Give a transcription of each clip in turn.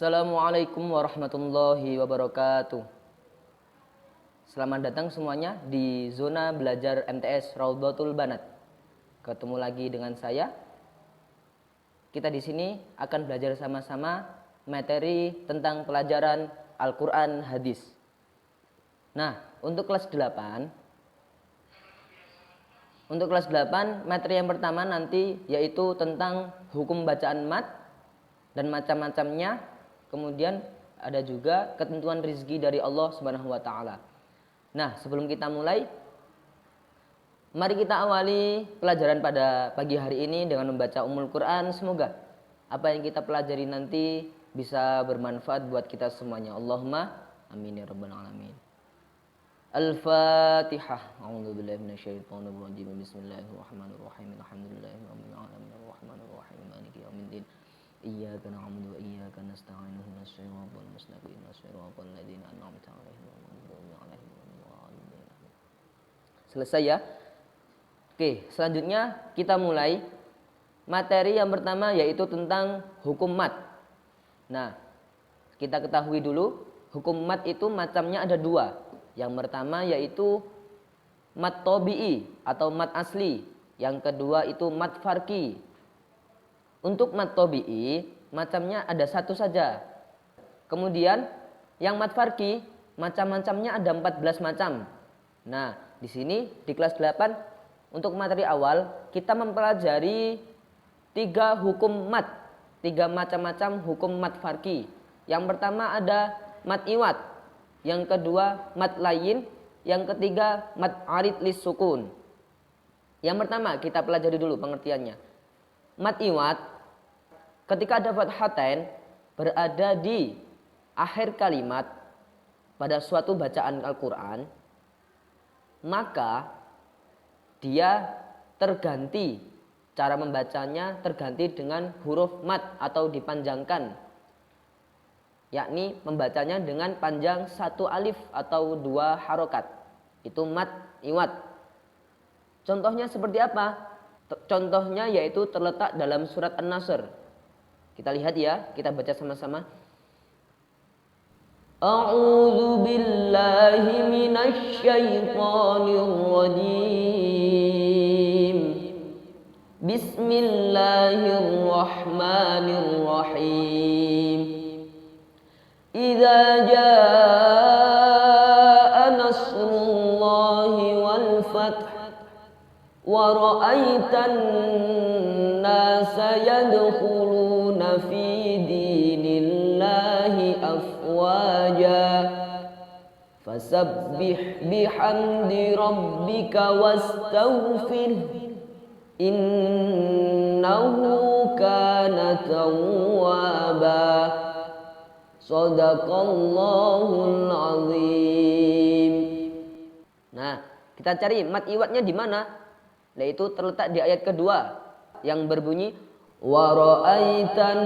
Assalamualaikum warahmatullahi wabarakatuh. Selamat datang semuanya di zona belajar MTS Raudhatul Banat. Ketemu lagi dengan saya. Kita di sini akan belajar sama-sama materi tentang pelajaran Al-Quran Hadis. Nah, untuk kelas 8, materi yang pertama nanti yaitu tentang hukum bacaan mat dan macam-macamnya. Kemudian ada juga ketentuan rizki dari Allah Subhanahu wa taala. Nah, sebelum kita mulai, mari kita awali pelajaran pada pagi hari ini dengan membaca Ummul Quran. Semoga apa yang kita pelajari nanti bisa bermanfaat buat kita semuanya. Allahumma amin ya rabbal alamin. Al-Fatihah. A'udzubillahi minasyaitonir rajim. Bismillahirrahmanirrahim. Alhamdulillahirabbil alamin arrahmanir rahim maliki yaumiddin. Iyyaka na'budu wa iyyaka nasta'in ihdinas siratal mustaqim siratal ladzina an'amta 'alaihim ghairil maghdubi 'alaihim waladdallin. Selesai ya? Oke, selanjutnya kita mulai materi yang pertama yaitu tentang hukum mat. Nah, kita ketahui dulu hukum mat itu macamnya ada dua. Yang pertama yaitu mat tabi'i atau mat asli. Yang kedua itu mat farqi. Untuk mat tabi'i macamnya ada satu saja. Kemudian yang mat farqi macam-macamnya ada 14 macam. Nah, di sini di kelas 8 untuk materi awal kita mempelajari 3 hukum mat, 3 macam-macam hukum mat farqi. Yang pertama ada mat iwat, yang kedua mat layin, yang ketiga mat arid lis sukun. Yang pertama kita pelajari dulu pengertiannya. Mat iwat ketika ada fathatain berada di akhir kalimat pada suatu bacaan Al-Quran, maka dia terganti, cara membacanya terganti dengan huruf mat atau dipanjangkan, yakni membacanya dengan panjang 1 alif atau 2 harokat. Itu mat iwat. Contohnya seperti apa? Contohnya yaitu terletak dalam surat An-Nasr. Kita lihat ya, kita baca sama-sama. A'udzu billahi minasy syaithanir rajim. Bismillahirrahmanirrahim. Idza jaa nasrullahi wal fath wa ra'aitan nasa yadkhuluna fi dinillahi afwaja fasabbih bihamdi rabbika wastaghfir innahu kana tawwaba. Shadaqallahul azim. Nah, kita cari mat iwatnya di mana? Yaitu terletak di ayat kedua yang berbunyi wa ra'aitan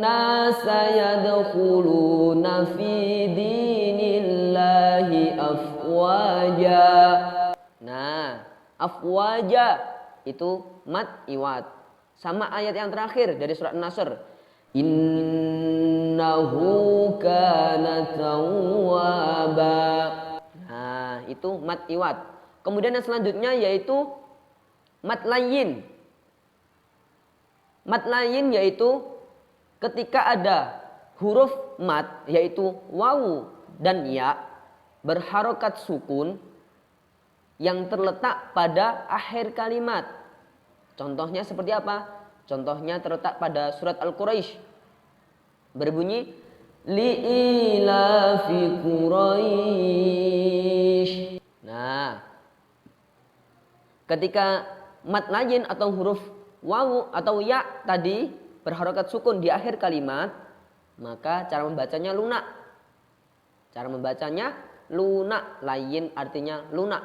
nasa yadkhuluna fi dinillahi afwaja. Nah, afwaja itu mat iwat. Sama ayat yang terakhir dari surat An-Nasr. Innahu kana tawwaba. Nah, itu mat iwat. Kemudian yang selanjutnya yaitu mat layin. Mat layin yaitu ketika ada huruf mat yaitu wawu dan ya berharokat sukun yang terletak pada akhir kalimat. Contohnya seperti apa? Contohnya terletak pada surat Al-Quraisy. Berbunyi li'ilafi Quraisy. Nah, ketika mat layin atau huruf wawu atau ya tadi berharokat sukun di akhir kalimat, maka cara membacanya lunak. Cara membacanya lunak, layin artinya lunak.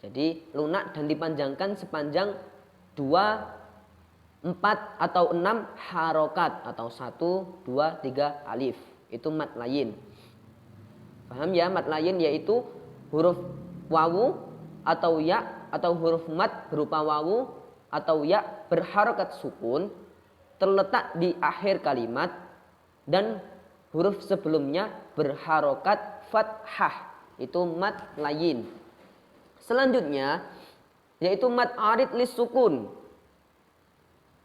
Jadi lunak dan dipanjangkan sepanjang 2, 4 atau 6 harokat atau 1, 2, 3 alif. Itu mat layin. Paham ya? Mat layin yaitu huruf wawu atau ya atau huruf mat berupa wawu atau ya berharokat sukun terletak di akhir kalimat dan huruf sebelumnya berharokat fathah, itu mad layin. Selanjutnya yaitu mad arid lis sukun.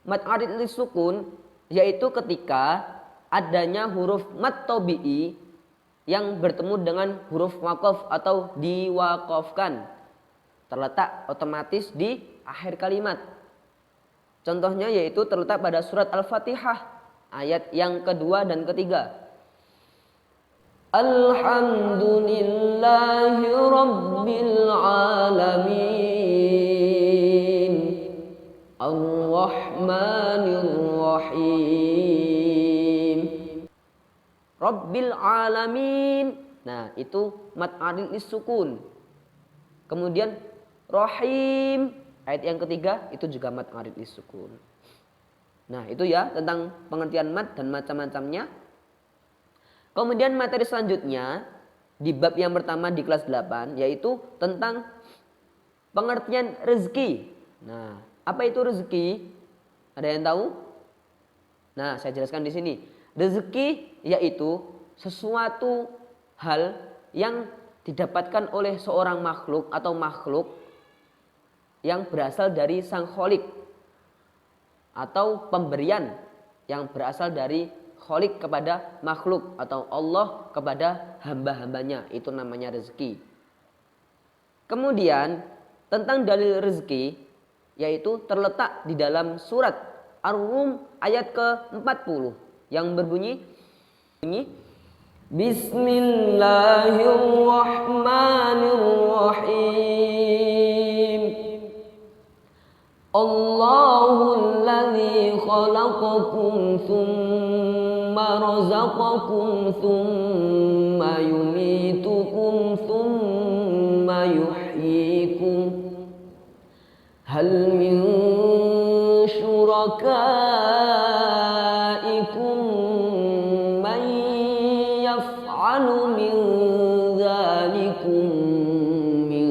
Mad arid lis sukun yaitu ketika adanya huruf mad tabi'i yang bertemu dengan huruf waqaf atau diwaqafkan, terletak otomatis di akhir kalimat. Contohnya yaitu terletak pada surat Al-Fatihah ayat yang kedua dan ketiga. Alhamdulillahi Rabbil Alamin Ar-Rahmanir Rahim Rabbil Alamin. Nah itu mad arid lis sukun. Kemudian Rahim ayat yang ketiga itu juga mad arid lis sukun. Nah itu ya tentang pengertian mad dan macam-macamnya. Kemudian materi selanjutnya di bab yang pertama di kelas 8 yaitu tentang pengertian rezeki. Nah apa itu rezeki? Ada yang tahu? Nah saya jelaskan di sini. Rezeki yaitu sesuatu hal yang didapatkan oleh seorang makhluk atau makhluk yang berasal dari sang kholik, atau pemberian yang berasal dari kholik kepada makhluk atau Allah kepada hamba-hambanya, itu namanya rezeki. Kemudian tentang dalil rezeki yaitu terletak di dalam surat Ar-Rum ayat ke-40 yang berbunyi Bismillahirrahmanirrahim. Allahul ladzi khalaqakum tsumma razaqakum tsumma yumitukum tsumma yuhyikum. Hal min syurakaikum man yaf'alu min dzalikum min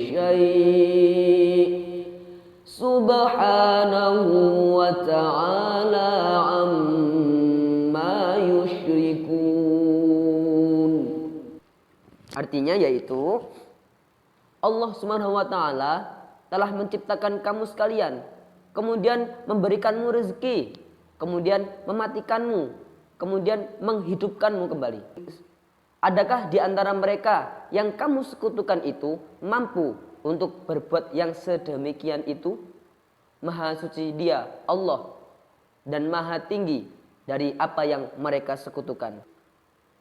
syai' subhanahu wa ta'ala amma yusyrikun. Artinya yaitu Allah Subhanahu wa ta'ala telah menciptakan kamu sekalian, kemudian memberikanmu rezeki, kemudian mematikanmu, kemudian menghidupkanmu kembali. Adakah di antara mereka yang kamu sekutukan itu mampu untuk berbuat yang sedemikian itu? Maha suci Dia, Allah, dan maha tinggi dari apa yang mereka sekutukan.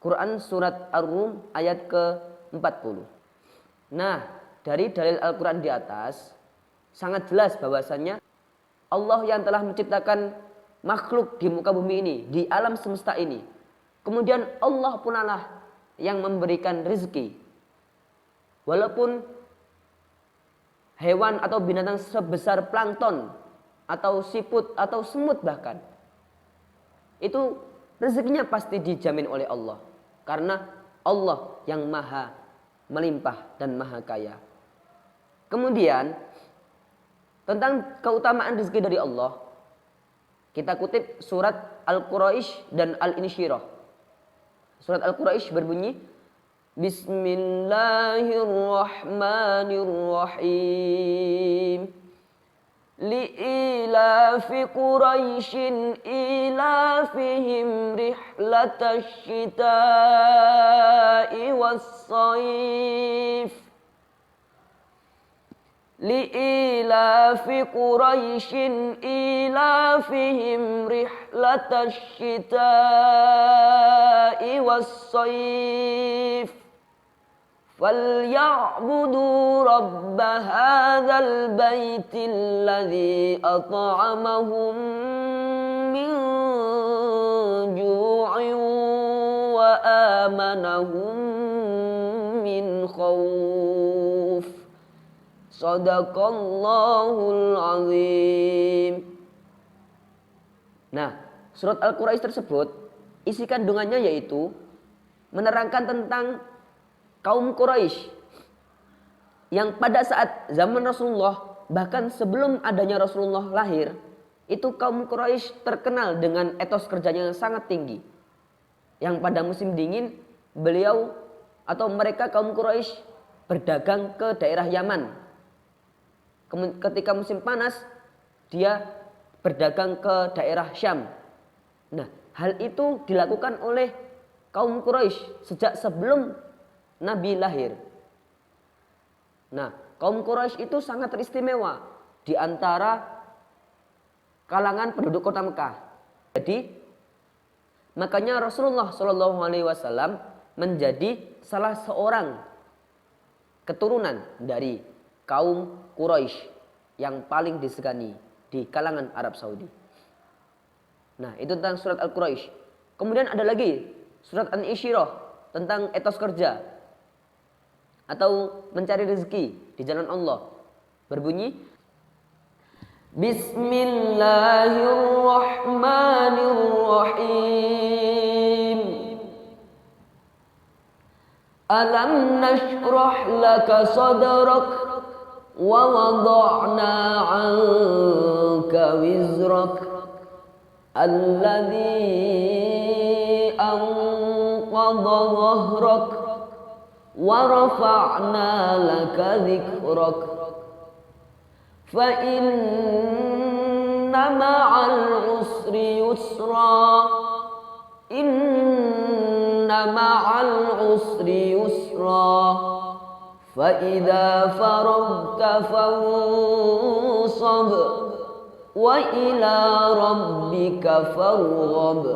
Quran surat Ar-Rum ayat ke-40. Nah, dari dalil Al-Quran di atas sangat jelas bahwasannya Allah yang telah menciptakan makhluk di muka bumi ini, di alam semesta ini. Kemudian Allah pun Allah yang memberikan rezeki. Walaupun hewan atau binatang sebesar plankton atau siput atau semut bahkan, itu rezekinya pasti dijamin oleh Allah. Karena Allah yang maha melimpah dan maha kaya. Kemudian tentang keutamaan rezeki dari Allah, kita kutip surat Al-Quraisy dan Al-Insyirah. Surat Al-Quraisy berbunyi Bismillahirrahmanirrahim. Li'ilafi Quraisyin ilafihim rihlatash syita'i was-sayf. Li'ilafi Quraisyin ilafihim rihlatash syita'i was-sayf. فَلْيَعْبُدُوا رَبَّ هَذَا الْبَيْتِ الَّذِي أَطْعَمَهُم مِّن جُوعٍ وَآمَنَهُم مِّنْ خَوْفٍ. Shadaqallahul azim. Nah, surat Al-Quraisy tersebut isi kandungannya yaitu menerangkan tentang kaum Quraisy yang pada saat zaman Rasulullah, bahkan sebelum adanya Rasulullah lahir, itu kaum Quraisy terkenal dengan etos kerjanya yang sangat tinggi. Yang pada musim dingin beliau atau mereka kaum Quraisy berdagang ke daerah Yaman. Ketika musim panas dia berdagang ke daerah Syam. Nah, hal itu dilakukan oleh kaum Quraisy sejak sebelum Nabi lahir. Nah, kaum Quraisy itu sangat teristimewa di antara kalangan penduduk kota Mekah. Jadi, makanya Rasulullah Shallallahu Alaihi Wasallam menjadi salah seorang keturunan dari kaum Quraisy yang paling disegani di kalangan Arab Saudi. Nah, itu tentang surat Al-Quraisy. Kemudian ada lagi surat An-Insyirah tentang etos kerja atau mencari rezeki di jalan Allah. Berbunyi Bismillahirrahmanirrahim. Alam nashrah laka sadrak wa wada'na 'anka wizrak alladhi anqadha dhahrak wa rafa'na laka dhikrak fa inna ma'al usri yusra inna ma'al usri yusra fa idza faragta fansab wa ila rabbika farghab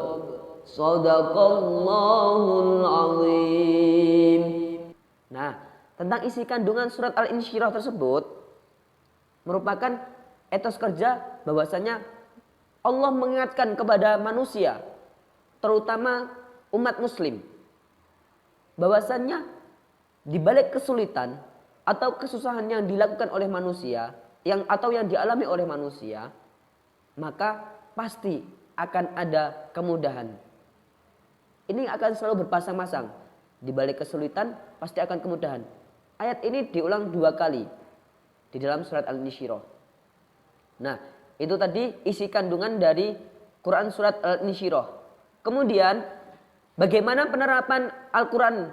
sadaqallahul azim. Nah, tentang isi kandungan surat Al-Insyirah tersebut merupakan etos kerja bahwasanya Allah mengingatkan kepada manusia, terutama umat muslim, bahwasanya di balik kesulitan atau kesusahan yang dilakukan oleh manusia atau yang dialami oleh manusia, maka pasti akan ada kemudahan. Ini akan selalu berpasang-pasang. Di balik kesulitan pasti akan kemudahan. Ayat ini diulang 2 kali di dalam surat Al-Insyirah. Nah, itu tadi isi kandungan dari Quran surat Al-Insyirah. Kemudian bagaimana penerapan Al-Quran?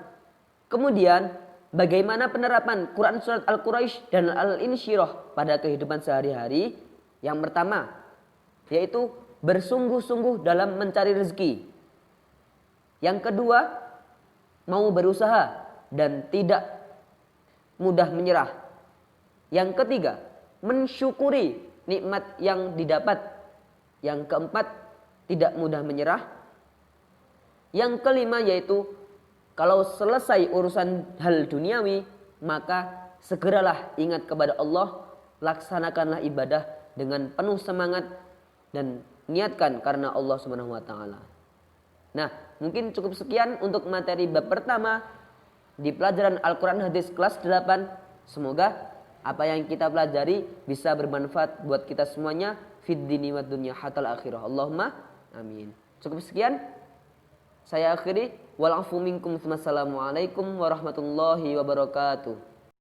Kemudian bagaimana penerapan Quran surat Al-Quraisy dan Al-Insyirah pada kehidupan sehari-hari? Yang pertama, yaitu bersungguh-sungguh dalam mencari rezeki. Yang kedua, mau berusaha dan tidak mudah menyerah. Yang ketiga, mensyukuri nikmat yang didapat. Yang keempat, tidak mudah menyerah. Yang kelima yaitu kalau selesai urusan hal duniawi, maka segeralah ingat kepada Allah, laksanakanlah ibadah dengan penuh semangat dan niatkan karena Allah Subhanahu wa taala. Nah, mungkin cukup sekian untuk materi bab pertama di pelajaran Al-Quran Hadis kelas 8. Semoga apa yang kita pelajari bisa bermanfaat buat kita semuanya fid dini wad dunya hatal akhirah. Allahumma amin. Cukup sekian. Saya akhiri. Wal afu minkum. Wassalamualaikum warahmatullahi wabarakatuh.